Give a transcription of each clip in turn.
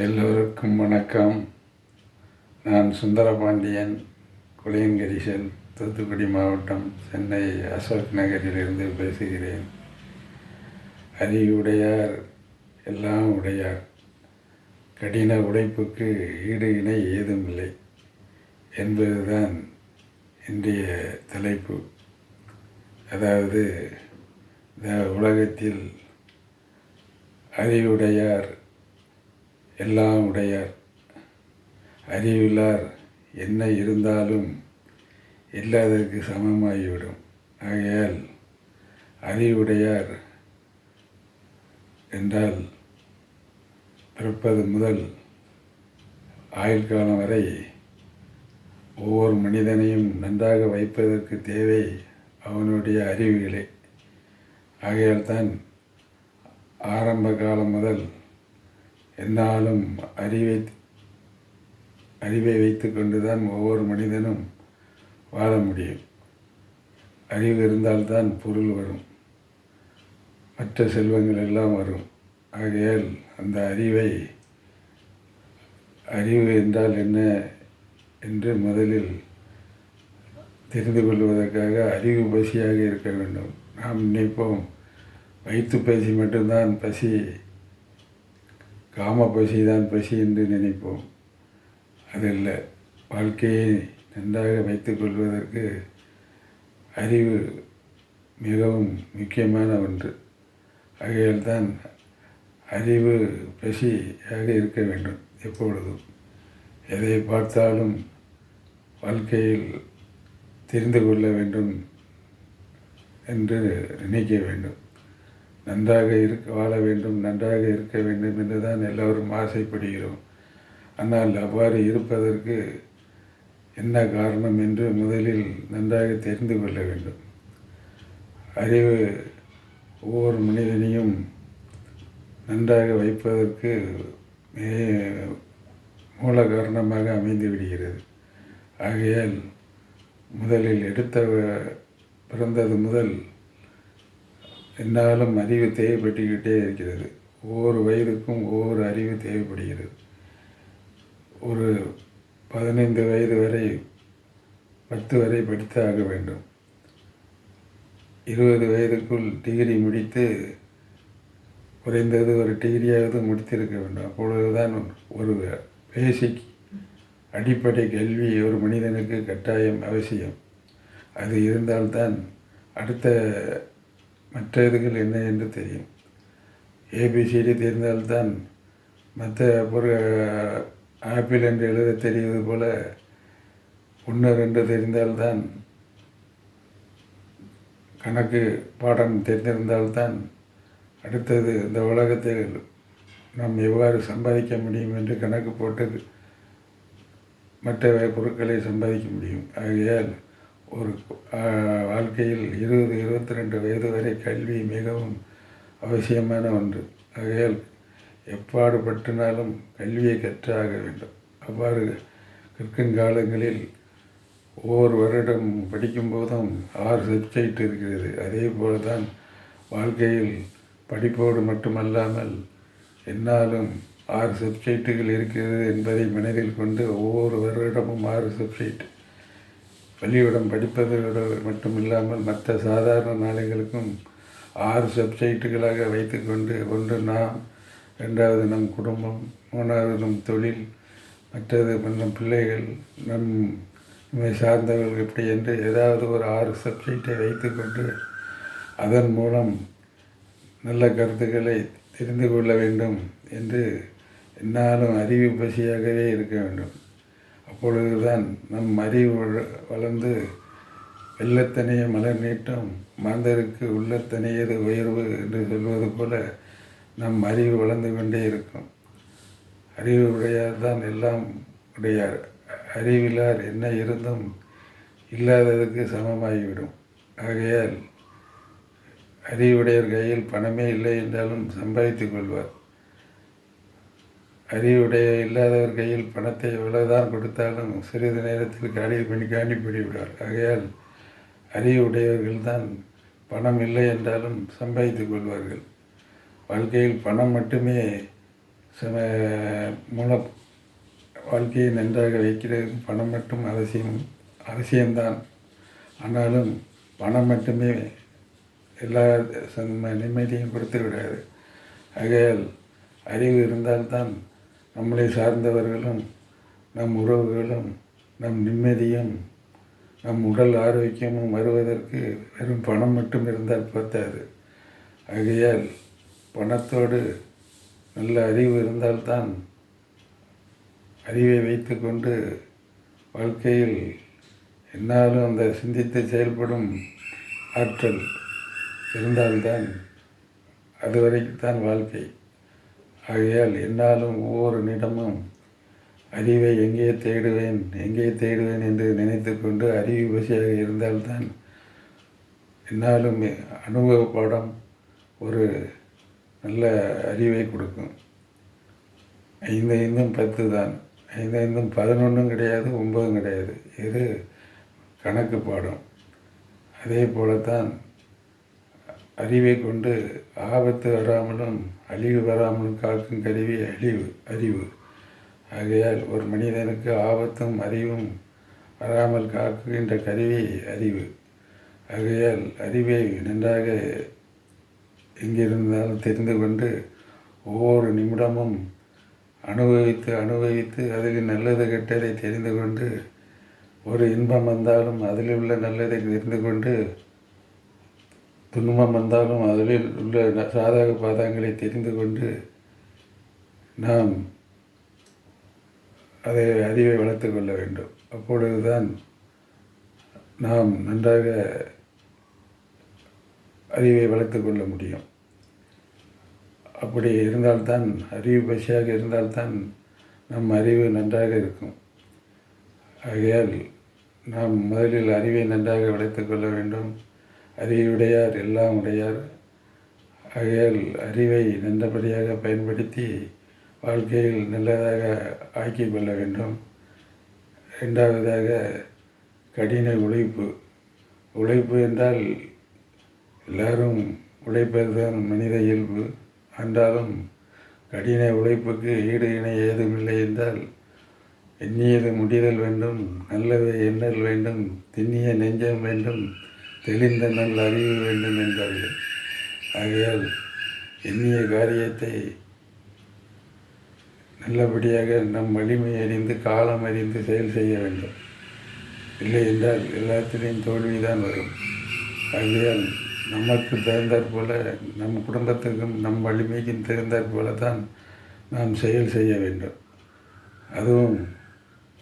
எல்லோருக்கும் வணக்கம். நான் சுந்தரபாண்டியன், குளியன்கரிசல், தூத்துக்குடி மாவட்டம், சென்னை அசோக் நகரிலிருந்து பேசுகிறேன். அறிவுடையார் எல்லாம் உடையார், கடின உழைப்புக்கு ஈடு இணை ஏதுமில்லை என்பதுதான் இன்றைய தலைப்பு. அதாவது இந்த உலகத்தில் அறிவுடையார் எல்லாம் உடையார், அறிவிலார் என்ன இருந்தாலும் இல்லாததற்கு சமமாகிவிடும். ஆகையால் அறிவுடையார் என்றால் பிறப்பது முதல் ஆயுள் காலம் வரை ஒவ்வொரு மனிதனையும் நன்றாக வைப்பதற்கு தேவை அவனுடைய அறிவுகளே. ஆகையால் தான் ஆரம்ப காலம் முதல் என்னாலும் அறிவை வைத்து கொண்டு தான் ஒவ்வொரு மனிதனும் வாழ முடியும். அறிவு இருந்தால்தான் பொருள் வரும், மற்ற செல்வங்கள் எல்லாம் வரும். ஆகையால் அந்த அறிவு என்றால் என்ன என்று முதலில் தெரிந்து கொள்வதற்காக அறிவு பசியாக இருக்க வேண்டும். நாம் நினைப்போம் வயிற்று பசி மட்டும்தான் பசி, காம பசி தான் பசி என்று நினைப்போம். அதில்லை. வாழ்க்கையை நன்றாக வைத்து கொள்வதற்கு அறிவு மிகவும் முக்கியமான ஒன்று. ஆகையால் தான் அறிவு பசியாக இருக்க வேண்டும். எப்பொழுதும் எதை பார்த்தாலும் வாழ்க்கையில் தெரிந்து கொள்ள வேண்டும் என்று நினைக்க வேண்டும். நன்றாக வாழ வேண்டும், நன்றாக இருக்க வேண்டும் என்று தான் எல்லோரும் ஆசைப்படுகிறோம். ஆனால் அவ்வாறு இருப்பதற்கு என்ன காரணம் என்று முதலில் நன்றாக தெரிந்து கொள்ள வேண்டும். அறிவு ஒவ்வொரு மனிதனையும் நன்றாக வைப்பதற்கு மூல காரணமாக அமைந்து விடுகிறது. ஆகையால் முதலில் பிறந்தது முதல் என்னாலும் அறிவு தேவைப்பட்டுக்கிட்டே இருக்கிறது. ஒவ்வொரு வயதுக்கும் ஒவ்வொரு அறிவு தேவைப்படுகிறது. ஒரு 15 வயது வரை 10 வரை படித்தாக வேண்டும். 20 வயதுக்குள் டிகிரி முடித்து குறைந்தது ஒரு டிகிரியாவது முடித்திருக்க வேண்டும். அப்பொழுதுதான் ஒரு பேசிக் அடிப்படை கல்வி ஒரு மனிதனுக்கு கட்டாயம் அவசியம். அது இருந்தால்தான் அடுத்த மற்ற இதுகள் என்ன என்று தெரியும். ஏபிசிடி தெரிந்தால்தான் மற்ற ஆப்பிள் என்று எழுத தெரிவது போல 1 2 தெரிந்தால்தான், கணக்கு பாடம் தெரிந்திருந்தால்தான் அடுத்தது இந்த உலகத்தில் நாம் எவ்வாறு சம்பாதிக்க முடியும் என்று கணக்கு போட்டு மற்ற பொருட்களை சம்பாதிக்க முடியும். ஆகையால் ஒரு வாழ்க்கையில் 20 22 வயது வரை கல்வி மிகவும் அவசியமான ஒன்று. ஆகையால் எப்பாடுபட்டினாலும் கல்வியை கற்றாக வேண்டும். அவ்வாறு கற்கும் காலங்களில் ஒவ்வொரு வருடம் படிக்கும்போதும் 6 சப்ஜெக்ட் இருக்கிறது. அதே போல தான் வாழ்க்கையில் படிப்போடு மட்டுமல்லாமல் என்னாலும் 6 சப்ஜெக்டுகள் இருக்கிறது என்பதை மனதில் கொண்டு ஒவ்வொரு வருடமும் 6 சப்ஜெக்ட் பள்ளிக்கூடம் படிப்பதோடு மட்டும் இல்லாமல் மற்ற சாதாரண நாளைகளுக்கும் 6 சப்ஜெக்டுகளாக வைத்துக்கொண்டு, ஒன்று நாம், 2வது நம் குடும்பம், 3வது நம் தொழில், மற்றது நம் பிள்ளைகள், நம்மை சார்ந்தவர்கள், இப்படி என்று ஏதாவது ஒரு 6 சப்ஜெக்டை வைத்துக்கொண்டு அதன் மூலம் நல்ல கருத்துக்களை தெரிந்து கொள்ள வேண்டும் என்று என்னாலும் அறிவு பசியாகவே இருக்க வேண்டும். அப்பொழுதுதான் நம் அறிவு வளர்ந்து வெள்ளத்தனைய மலர் நீட்டம் மாந்தருக்கு உள்ளத்தனையது உயர்வு என்று சொல்வது போல நம் அறிவு வளர்ந்து கொண்டே இருக்கும். அறிவு உடையார் தான் எல்லாம் உடையார். அறிவிலார் என்ன இருந்தும் இல்லாததுக்கு சமமாகிவிடும். ஆகையால் அறிவுடையர் கையில் பணமே இல்லை என்றாலும் சம்பாதித்துக் கொள்வார். அறிவுடைய இல்லாதவர் கையில் பணத்தை எவ்வளவுதான் கொடுத்தாலும் சிறிது நேரத்தில் காலி பண்ணிவிடுவார். ஆகையால் அறிவுடையவர்கள்தான் பணம் இல்லை என்றாலும் சம்பாதித்துக் கொள்வார்கள். வாழ்க்கையில் பணம் மட்டுமே சம மூல வாழ்க்கையை நன்றாக வைக்கிறது பணம் மட்டும் அவசியம்தான். ஆனாலும் பணம் மட்டுமே எல்லா நிம்மதியும் கொடுத்து விடாது. ஆகையால் அறிவு இருந்தால்தான் நம்மளை சார்ந்தவர்களும் நம் உறவுகளும் நம் நிம்மதியும் நம் உடல் ஆரோக்கியமும் வருவதற்கு வெறும் பணம் மட்டும் இருந்தால் பத்தாது. ஆகையால் பணத்தோடு நல்ல அறிவு இருந்தால்தான் அறிவை வைத்து கொண்டு வாழ்க்கையில் என்னாலும் அந்த சிந்தித்து செயல்படும் ஆற்றல் இருந்தால்தான் அதுவரைக்குத்தான் வாழ்க்கை. ஆகையால் என்னாலும் ஒவ்வொரு நிமிடமும் அறிவை எங்கே தேடுவேன் என்று நினைத்து கொண்டு அறிவு பசியாக இருந்தால்தான் என்னாலும் அனுபவ பாடம் ஒரு நல்ல அறிவை கொடுக்கும். 5 10 தான். 5 11 கிடையாது, 9 கிடையாது. இது கணக்கு பாடம். அதே போலத்தான் அறிவை கொண்டு ஆபத்து வராமலும் அழிவு வராமலும் காக்கும் கருவி அறிவு. ஆகையால் ஒரு மனிதனுக்கு ஆபத்தும் அறிவும் வராமல் காக்குகின்ற கருவி அறிவு. ஆகையால் அறிவை நன்றாக எங்கிருந்தாலும் தெரிந்து கொண்டு ஒவ்வொரு நிமிடமும் அனுபவித்து அதில் நல்லது கெட்டதை தெரிந்து கொண்டு ஒரு இன்பம் வந்தாலும் அதில் உள்ள நல்லதை தெரிந்து கொண்டு துன்பம் வந்தாலும் அதில் உள்ள சாதக பாதங்களை தெரிந்து கொண்டு நாம் அறிவை வளர்த்து கொள்ள வேண்டும். அப்பொழுதுதான் நாம் நன்றாக அறிவை வளர்த்து கொள்ள முடியும். அப்படி இருந்தால்தான் அறிவு பசியாக இருந்தால்தான் நம் அறிவு நன்றாக இருக்கும். ஆகையால் நாம் முதலில் அறிவை நன்றாக வளர்த்து கொள்ள வேண்டும். அறிவுடையார் எல்லாம் உடையார். ஆகையால் அறிவை நல்லபடியாக பயன்படுத்தி வாழ்க்கையில் நல்லதாக ஆக்கிக் கொள்ள வேண்டும். 2வதாக கடின உழைப்பு என்றால் எல்லாரும் உழைப்பதுதான் மனித இயல்பு. என்றாலும் கடின உழைப்புக்கு ஈடு இணை ஏதுமில்லை என்றால் எண்ணியது முடிதல் வேண்டும், நல்லதை எண்ணல் வேண்டும், திண்ணிய நெஞ்சம் வேண்டும், தெளிந்த நல் அறிவு வேண்டும் என்றார்கள். ஆகையால் எண்ணிய காரியத்தை நல்லபடியாக நம் வலிமை அறிந்து காலம் அறிந்து செயல் செய்ய வேண்டும். இல்லை என்றால் எல்லாத்திலையும் தோல்விதான் வரும். ஆகையால் நமக்கு தகுந்தாற் போல நம் குடும்பத்துக்கும் நம் வலிமைக்கும் தகுந்தாற் போல தான் நாம் செயல் செய்ய வேண்டும். அதுவும்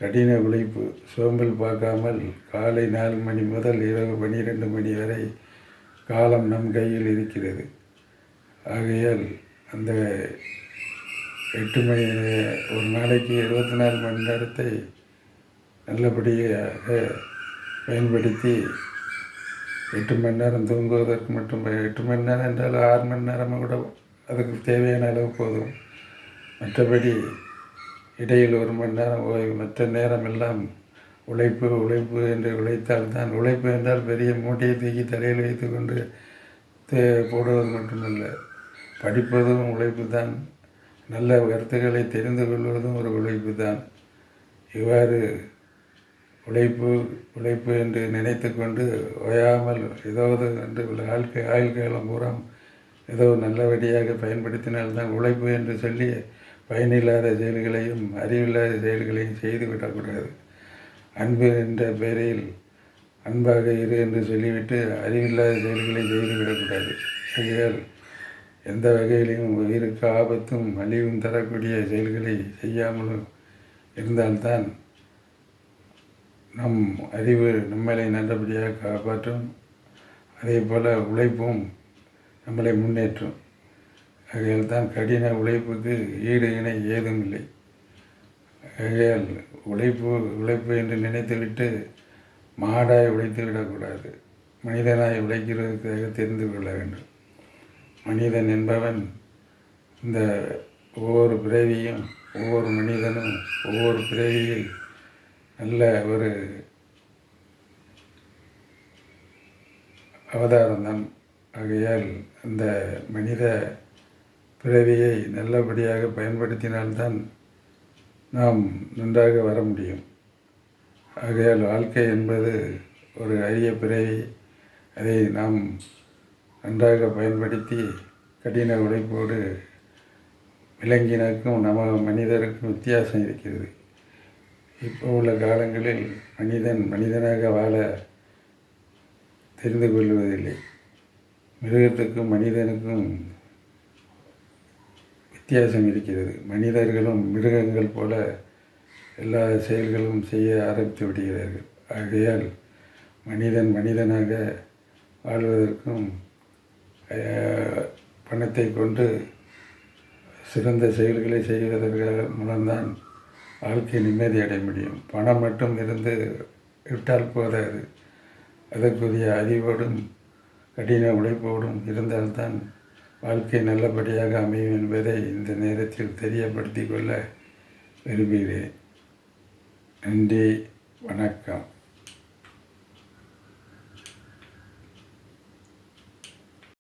கடின உழைப்பு, சோம்பல் பார்க்காமல் காலை 4 மணி முதல் இரவு 12 மணி வரை காலம் நம் கையில் இருக்கிறது. ஆகையால் அந்த 8 மணி ஒரு நாளைக்கு 24 மணி நேரத்தை நல்லபடியாக பயன்படுத்தி 8 மணி நேரம் தூங்குவதற்கு மட்டும் 8 மணி நேரம் என்றால் 6 மணி நேரமும் கூட அதுக்கு தேவையான அளவு போதும். மற்றபடி இடையில் 1 மணி நேரம் ஓய்வு. மற்ற நேரம் எல்லாம் உழைப்பு என்று உழைத்தால்தான். உழைப்பு என்றால் பெரிய மூட்டையை தூக்கி தலையில் வைத்து கொண்டு போடுவது மட்டுமல்ல, படிப்பதும் உழைப்பு தான். நல்ல கருத்துக்களை தெரிந்து கொள்வதும் ஒரு உழைப்பு தான். இவ்வாறு உழைப்பு என்று நினைத்து கொண்டு ஓயாமல் ஏதாவது என்று ஆயுள் காலம் பூரா ஏதோ நல்லபடியாக பயன்படுத்தினால்தான். உழைப்பு என்று சொல்லி பயனில்லாத செயல்களையும் அறிவில்லாத செயல்களையும் செய்துவிடக்கூடாது. அன்பு என்ற பெயரில் அன்பாக இரு என்று சொல்லிவிட்டு அறிவில்லாத செயல்களை செய்துவிடக்கூடாது. ஆகையால் எந்த வகையிலையும் உயிருக்கு ஆபத்தும் அழிவும் தரக்கூடிய செயல்களை செய்யாமலும் இருந்தால்தான் நம் அறிவு நம்மளை நல்லபடியாக காப்பாற்றும். அதே போல் உழைப்பும் நம்மளை முன்னேற்றும். ஆகையால் தான் கடின உழைப்புக்கு ஈடு இணை ஏதும் இல்லை. ஆகையால் உழைப்பு என்று நினைத்துவிட்டு மாடாய் உழைத்து விடக்கூடாது. மனிதனாய் உழைக்கிறதுக்காக தெரிந்து கொள்ள வேண்டும். மனிதன் என்பவன் இந்த ஒவ்வொரு பிறவியும் ஒவ்வொரு மனிதனும் ஒவ்வொரு பிறவியில் நல்ல ஒரு அவதாரம்தான். ஆகையால் அந்த மனித பிறவியை நல்லபடியாக பயன்படுத்தினால்தான் நாம் நன்றாக வர முடியும். ஆகையால் வாழ்க்கை என்பது ஒரு அரிய பிறவி. அதை நாம் நன்றாக பயன்படுத்தி கடின உழைப்போடு விலங்கினருக்கும் நம்ம மனிதருக்கும் வித்தியாசம் இருக்கிறது. இப்போ உள்ள காலங்களில் மனிதனாக வாழ தெரிந்து கொள்வதில்லை. மிருகத்துக்கும் மனிதனுக்கும் வித்தியாசம் இருக்கிறது. மனிதர்களும் மிருகங்கள் போல எல்லா செயல்களும் செய்ய ஆரம்பித்து விடுகிறார்கள். ஆகையால் மனிதனாக வாழ்வதற்கும் பணத்தை கொண்டு சிறந்த செயல்களை செய்வதற்காக மூலம்தான் வாழ்க்கை நிம்மதி அடைய முடியும். பணம் மட்டும் இருந்து விட்டால் போதாது. அதற்குரிய அறிவோடும் கடின உழைப்போடும் இருந்தால்தான் வாழ்க்கை நல்லபடியாக அமையும் என்பதை இந்த நேரத்தில் தெரியப்படுத்தி கொள்ள விரும்புகிறேன். நன்றி, வணக்கம்.